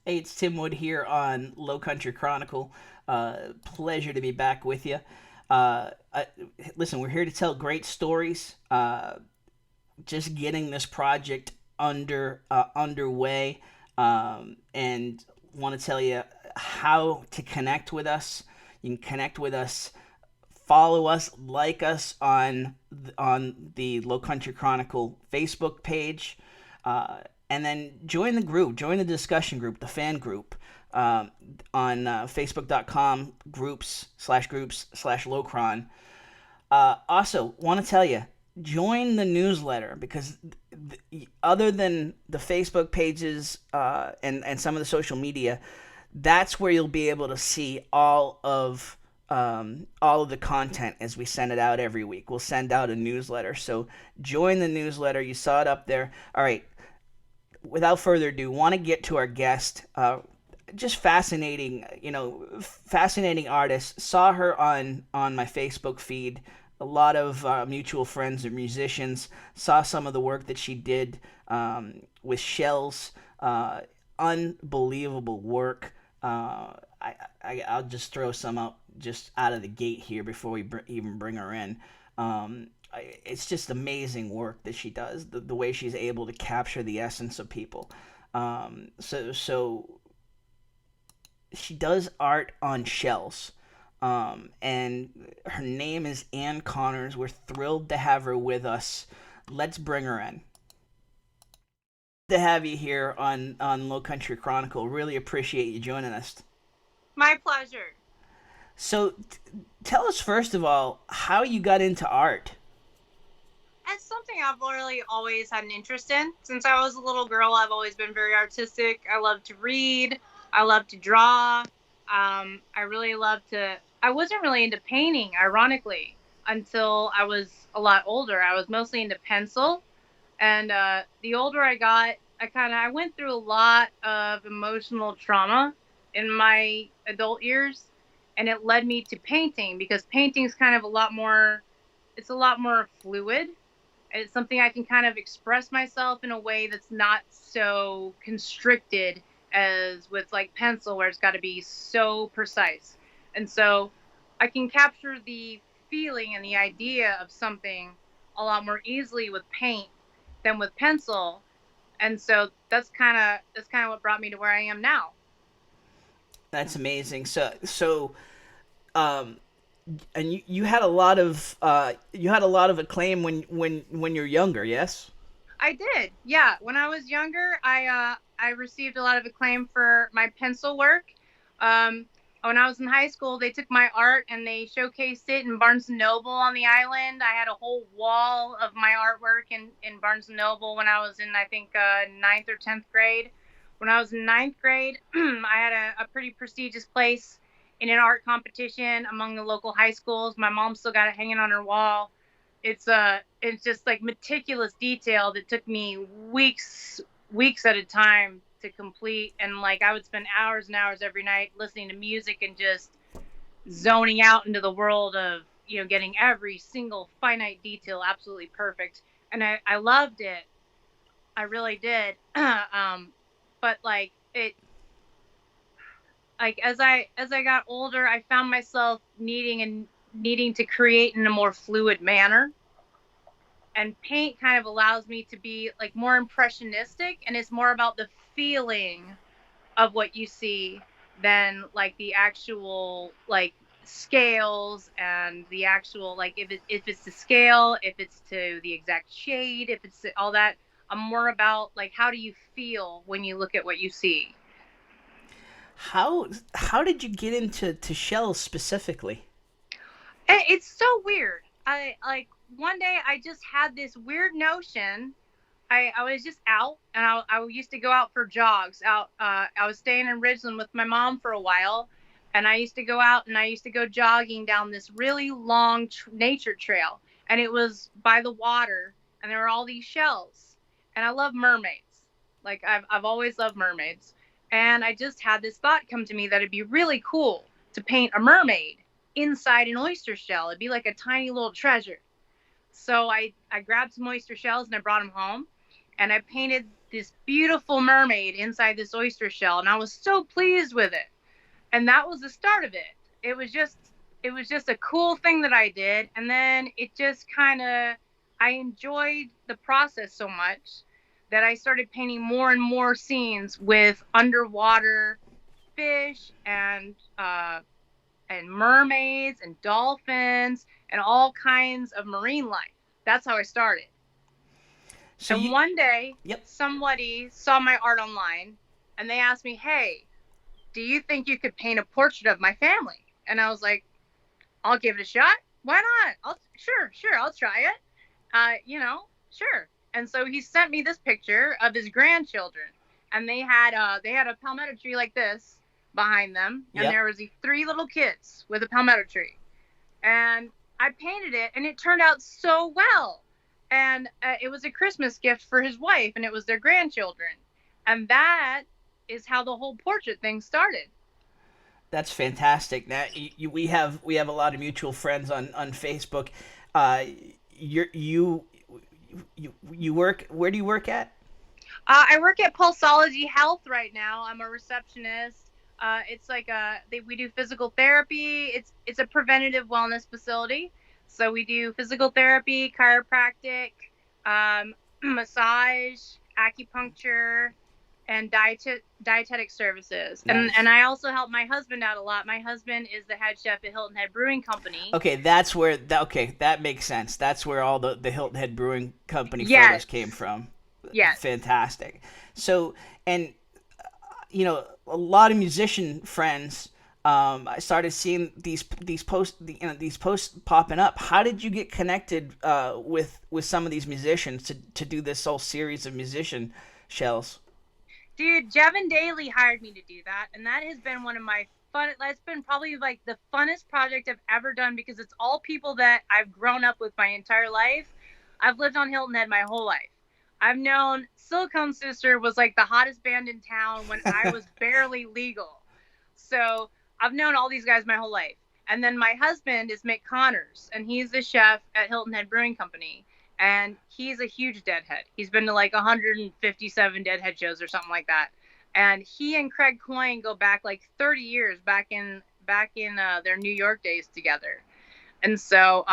Hey, it's Tim Wood here on Lowcountry Chronicle. Pleasure to be back with you. Listen, we're here to tell great stories. Just getting this project underway, and want to tell you how to connect with us. You can connect with us, follow us, like us on the Low Country Chronicle Facebook page, and then join the group, join the discussion group, the fan group, on facebook.com groups/groups/slash lowcron. Also, want to tell you, join the newsletter because other than the Facebook pages and some of the social media, that's where you'll be able to see all of the content as we send it out every week. We'll send out a newsletter, so join the newsletter. You saw it up there. All right. Without further ado, want to get to our guest. Just fascinating, fascinating artist. Saw her on my Facebook feed. A lot of mutual friends and musicians. Saw some of the work that she did with Shells. Unbelievable work. I'll just throw some up just out of the gate here before we even bring her in. It's just amazing work that she does. The way she's able to capture the essence of people. So she does art on shells. And her name is Ann Connors. We're thrilled to have her with us. Let's bring her in. To have you here on Low Country Chronicle. Really appreciate you joining us. My pleasure. So, tell us first of all how you got into art. It's something I've really always had an interest in. Since I was a little girl, I've always been very artistic. I love to read. I love to draw. I really love to. I wasn't really into painting, ironically, until I was a lot older. I was mostly into pencil. And the older I got, I went through a lot of emotional trauma in my adult years, and it led me to painting because painting's kind of a lot more. It's a lot more fluid. It's something I can kind of express myself in a way that's not so constricted as with like pencil, where it's got to be so precise. And so I can capture the feeling and the idea of something a lot more easily with paint than with pencil. And so that's kind of what brought me to where I am now. That's amazing. Um, and you had a lot of acclaim when you're younger. Yes. I did. Yeah, when I was younger, I received a lot of acclaim for my pencil work. When I was in high school, they took my art and they showcased it in Barnes and Noble on the island. I had a whole wall of my artwork in Barnes and Noble when I was in, I think, ninth or 10th grade. When I was in ninth grade, I had a pretty prestigious place in an art competition among the local high schools. My mom still got it hanging on her wall. It's just like meticulous detail that took me weeks at a time to complete, and like I would spend hours and hours every night listening to music and just zoning out into the world of getting every single finite detail absolutely perfect. And I loved it. I really did. But as I got older, I found myself needing to create in a more fluid manner, and paint kind of allows me to be like more impressionistic, and it's more about the feeling of what you see than like the actual like scales and the actual like if it's the scale, if it's to the exact shade, if it's all that. I'm more about like how do you feel when you look at what you see. How did you get into shells specifically? It's so weird. I like one day I just had this weird notion. I was just out, and I used to go out for jogs. I was staying in Ridgeland with my mom for a while, and I used to go out and I used to go jogging down this really long nature trail, and it was by the water, and there were all these shells, and I love mermaids. Like I've always loved mermaids, and I just had this thought come to me that it'd be really cool to paint a mermaid inside an oyster shell. It'd be like a tiny little treasure. So I grabbed some oyster shells and I brought them home, and I painted this beautiful mermaid inside this oyster shell, and I was so pleased with it. And that was the start of it. It was just a cool thing that I did, and then it just kind of, I enjoyed the process so much that I started painting more and more scenes with underwater fish and mermaids and dolphins and all kinds of marine life. That's how I started. So And you, one day, yep. somebody saw my art online and they asked me, "Hey, do you think you could paint a portrait of my family?" And I was like, "I'll give it a shot. Why not? Sure, I'll try it. Sure." And so he sent me this picture of his grandchildren, and they had a palmetto tree like this behind them, and Yep. there was these three little kids with a palmetto tree, and I painted it, and it turned out so well. And it was a Christmas gift for his wife, and it was their grandchildren, and that is how the whole portrait thing started. That's fantastic. Now we have a lot of mutual friends on Facebook. Uh, you work. Where do you work at? I work at Pulsology Health right now. I'm a receptionist. It's like we do physical therapy. It's a preventative wellness facility. So we do physical therapy, chiropractic, um, massage, acupuncture, and dietetic services. And Nice. I also help my husband out a lot. My husband is the head chef at Hilton Head Brewing Company. Okay, that's where. Okay, that makes sense. That's where all the Hilton Head Brewing Company photos came Yes, from. yes. Fantastic. So, and a lot of musician friends. I started seeing these posts, these posts popping up. How did you get connected with some of these musicians to do this whole series of musician shells? Dude, Jevin Daly hired me to do that, and that has been one of my fun. That's been probably like the funnest project I've ever done because it's all people that I've grown up with my entire life. I've lived on Hilton Head my whole life. I've known Silicone Sister was like the hottest band in town when I was barely legal. So I've known all these guys my whole life. And then my husband is Mick Connors, and he's the chef at Hilton Head Brewing Company. And he's a huge Deadhead. He's been to like 157 Deadhead shows or something like that. And he and Craig Coyne go back like 30 years back in their New York days together. And so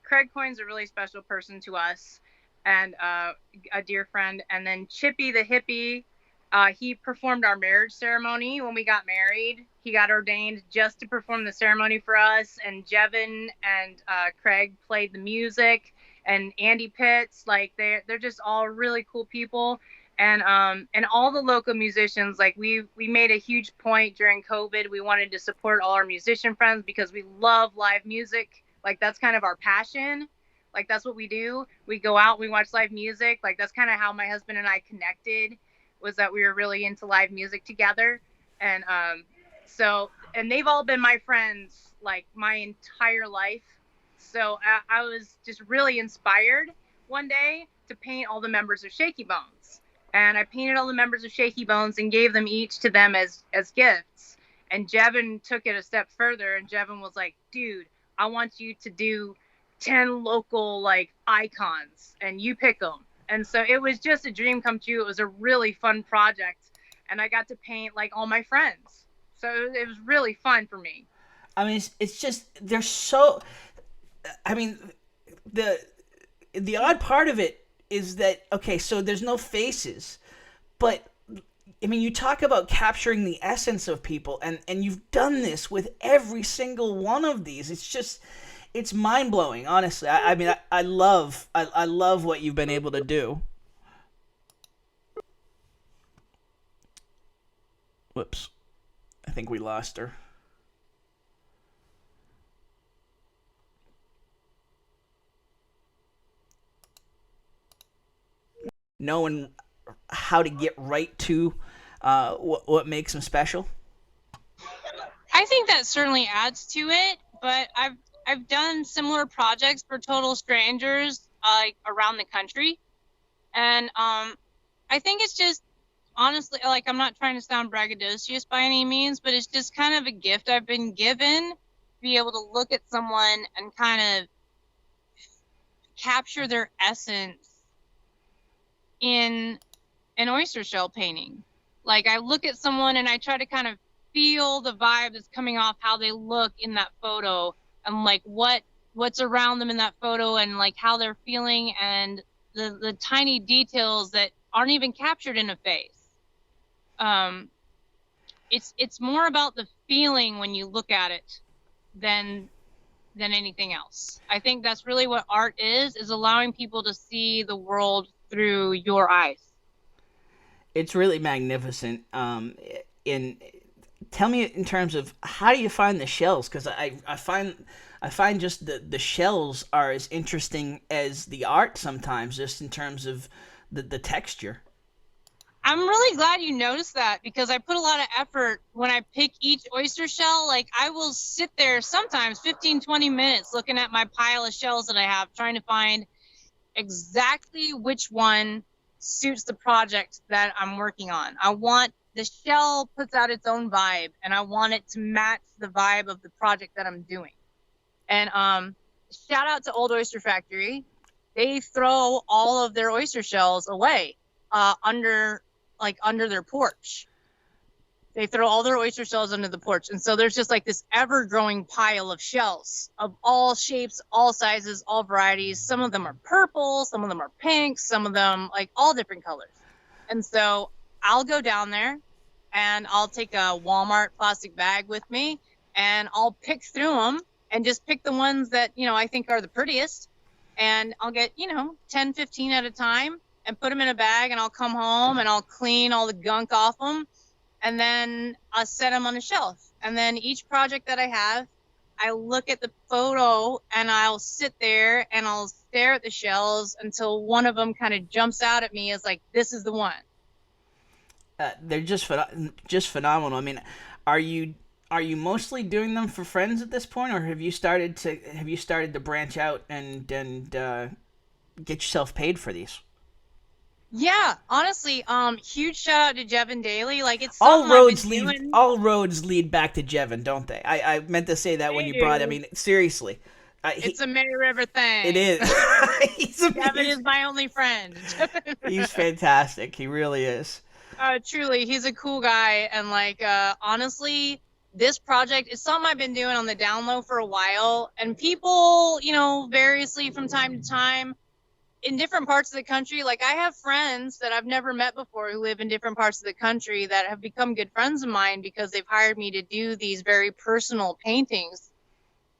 Craig Coyne's a really special person to us and a dear friend. And then Chippy the hippie, he performed our marriage ceremony when we got married. He got ordained just to perform the ceremony for us. And Jevin and Craig played the music. And Andy Pitts, like they're just all really cool people. And all the local musicians, like we made a huge point during COVID. We wanted to support all our musician friends because we love live music. Like that's kind of our passion. Like that's what we do. We go out, we watch live music. Like that's kind of how my husband and I connected, was that we were really into live music together. And they've all been my friends like my entire life. So I was just really inspired one day to paint all the members of Shaky Bones. And I painted all the members of Shaky Bones and gave them each to them as gifts. And Jevin took it a step further, and Jevin was like, "Dude, I want you to do 10 local like icons and you pick them." And so it was just a dream come true. It was a really fun project, and I got to paint like all my friends. So it was really fun for me. I mean, it's just they're so. I mean, the the odd part of it is that okay, so there's no faces, but I mean, you talk about capturing the essence of people, and you've done this with every single one of these. It's just, it's mind blowing, honestly. I mean, I love what you've been able to do. Whoops, I think we lost her. Knowing how to get right to what makes them special. I think that certainly adds to it, but I've done similar projects for total strangers like around the country, and I think it's just honestly like I'm not trying to sound braggadocious by any means, but it's just kind of a gift I've been given to be able to look at someone and kind of capture their essence in an oyster shell painting. Like I look at someone and I try to kind of feel the vibe that's coming off how they look in that photo, and like what's around them in that photo, and like how they're feeling, and the tiny details that aren't even captured in a face. Um, it's more about the feeling when you look at it than anything else. I think that's really what art is allowing people to see the world through your eyes. It's really magnificent. In Tell me in terms of how do you find the shells? Because I find just the shells are as interesting as the art sometimes, just in terms of the texture. I'm really glad you noticed that, because I put a lot of effort when I pick each oyster shell. Like I will sit there sometimes 15, 20 minutes looking at my pile of shells that I have, trying to find exactly which one suits the project that I'm working on. I want the shell puts out its own vibe, and I want it to match the vibe of the project that I'm doing. And shout out to Old Oyster Factory. They throw all of their oyster shells away under their porch. They throw all their oyster shells under the porch. And so there's just like this ever growing pile of shells of all shapes, all sizes, all varieties. Some of them are purple, some of them are pink, some of them like all different colors. And so I'll go down there and I'll take a Walmart plastic bag with me, and I'll pick through them and just pick the ones that, I think are the prettiest. And I'll get, 10, 15 at a time and put them in a bag, and I'll come home and I'll clean all the gunk off them, and then I'll set them on a shelf. And then each project that I have, I look at the photo and I'll sit there and I'll stare at the shells until one of them kind of jumps out at me as like, this is the one. They're just phenomenal. I mean, are you mostly doing them for friends at this point, or have you started to branch out and get yourself paid for these? Yeah, honestly, huge shout out to Jevin Daly. Like it's something I've been doing. All roads lead back to Jevin, don't they? I meant to say that when They you brought. I do. mean, seriously, It's a Mary River it thing. is. he's Jevin is amazing. my only friend. He's fantastic. He really is. Truly, he's a cool guy, and like honestly, this project is something I've been doing on the down low for a while, and people, variously from time to time in different parts of the country. Like I have friends that I've never met before who live in different parts of the country that have become good friends of mine because they've hired me to do these very personal paintings.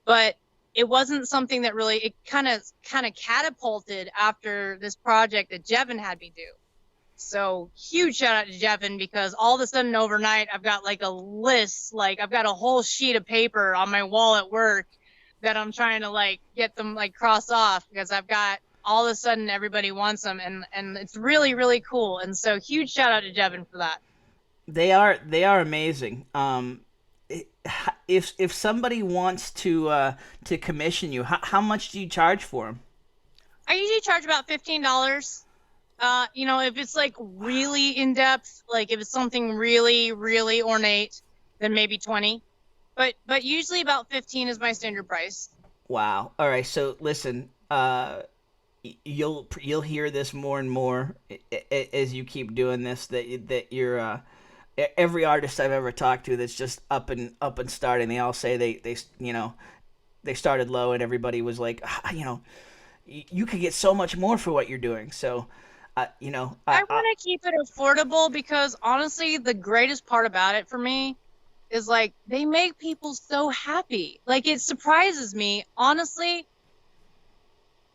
But it wasn't something that really, it kind of catapulted after this project that Jevin had me do. So huge shout out to Jevin, because all of a sudden overnight I've got like a list, like I've got a whole sheet of paper on my wall at work that I'm trying to like get them like cross off, because I've got all of a sudden everybody wants them, and it's really, really cool. And so huge shout out to Jevin for that. They are amazing. If somebody wants to commission you, how much do you charge for them? I usually charge about $15. If it's like really in depth, like if it's something really, really ornate, then maybe 20. But usually about 15 is my standard price. Wow. All right. So listen, you'll hear this more and more as you keep doing this. That you're every artist I've ever talked to that's just up and starting. They all say they started low, and everybody was like, you could get so much more for what you're doing. So, I want to keep it affordable, because honestly, the greatest part about it for me is like they make people so happy. Like it surprises me, honestly.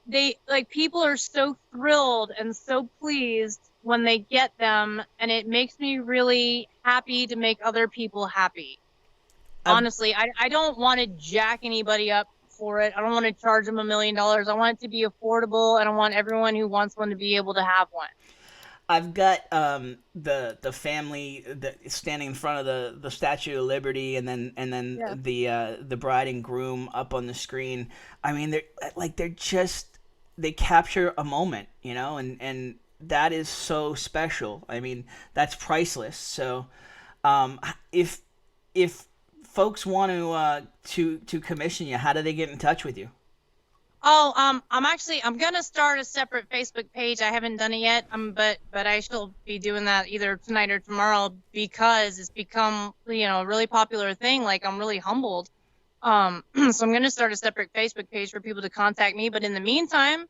They like people are so thrilled and so pleased when they get them, and it makes me really happy to make other people happy. I've Honestly, I don't want to jack anybody up for it. I don't want to charge them $1 million. I want it to be affordable, and I want everyone who wants one to be able to have one. I've got the family that standing in front of the Statue of Liberty, and Yeah. then the bride and groom up on the screen. I mean, they're just, they capture a moment, and that is so special. I mean, that's priceless. So, if folks want to commission you, how do they get in touch with you? Oh, I'm gonna start a separate Facebook page. I haven't done it yet. But I shall be doing that either tonight or tomorrow because it's become, a really popular thing. Like, I'm really humbled. So I'm gonna start a separate Facebook page for people to contact me. But in the meantime,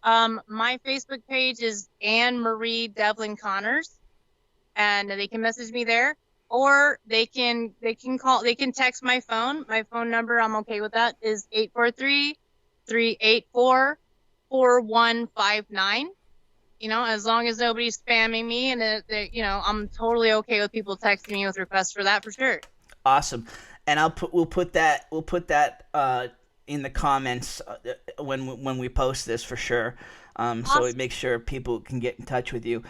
my Facebook page is Anne Marie Devlin Connors, and they can message me there, or they can text my phone. My phone number, I'm okay with that, is 843-384-4159. As long as nobody's spamming me, and I'm totally okay with people texting me with requests for that, for sure. Awesome. And we'll put that in the comments when we post this for sure. So it Awesome. makes sure people can get in touch with you.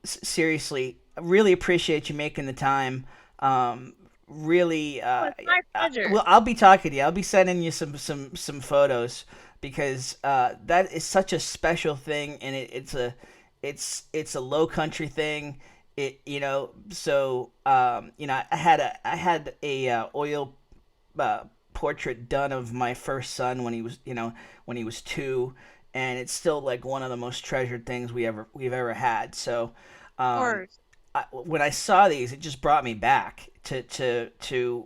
Seriously, I really appreciate you making the time. Really, Oh, it's my pleasure. well, I'll be talking to you. I'll be sending you some photos because that is such a special thing, and it's a low country thing. I had a oil portrait done of my first son when he was 2, and it's still like one of the most treasured things we've ever had. So, Of um, course. when I saw these, it just brought me back to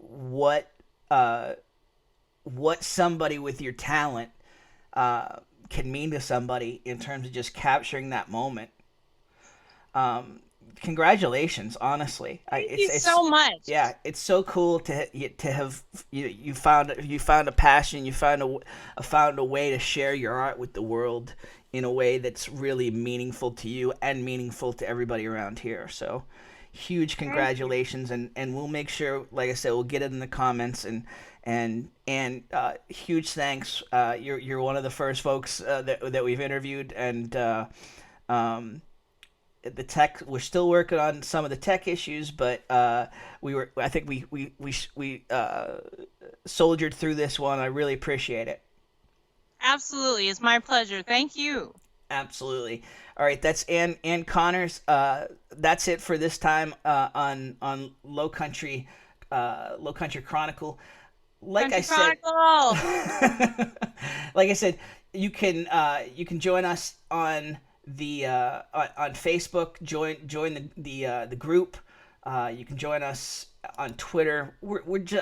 what somebody with your talent can mean to somebody in terms of just capturing that moment. um, Congratulations, honestly. Thank you so much. Yeah, it's so cool to have you found a passion, you found a way to share your art with the world in a way that's really meaningful to you and meaningful to everybody around here. So, huge Thank you. congratulations, and we'll make sure, like I said, we'll get it in the comments, and huge thanks. You're one of the first folks that we've interviewed, and um, the tech, we're still working on some of the tech issues, but I think we soldiered through this one. I really appreciate it. Absolutely. It's my pleasure. Thank you. Absolutely. All right, that's Ann Connors. That's it for this time on Low Country Chronicle. Like I Country said, Chronicle. like I said, you can join us on Facebook. Join the group. You can join us on Twitter.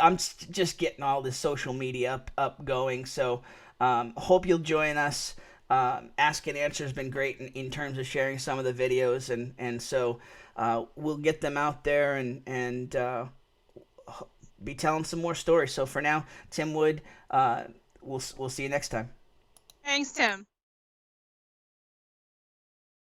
I'm just getting all this social media up going. So hope you'll join us. Ask and Answer has been great in terms of sharing some of the videos, and so we'll get them out there and be telling some more stories. So for now, Tim Wood, we'll see you next time. Thanks, Tim.